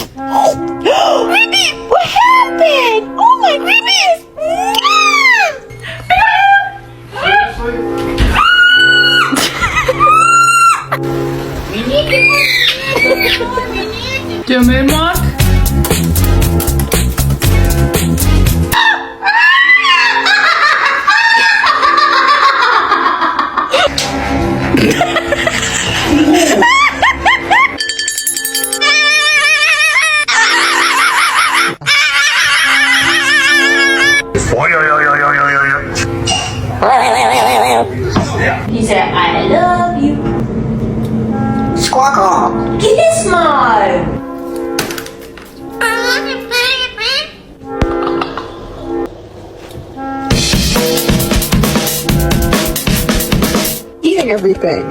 Baby, what happened? Oh my goodness! Dümmer Mark. Oi, oi, oi, oi, oi, oi, oi. He said, I love you. Squawk. Kiss my. Eating everything.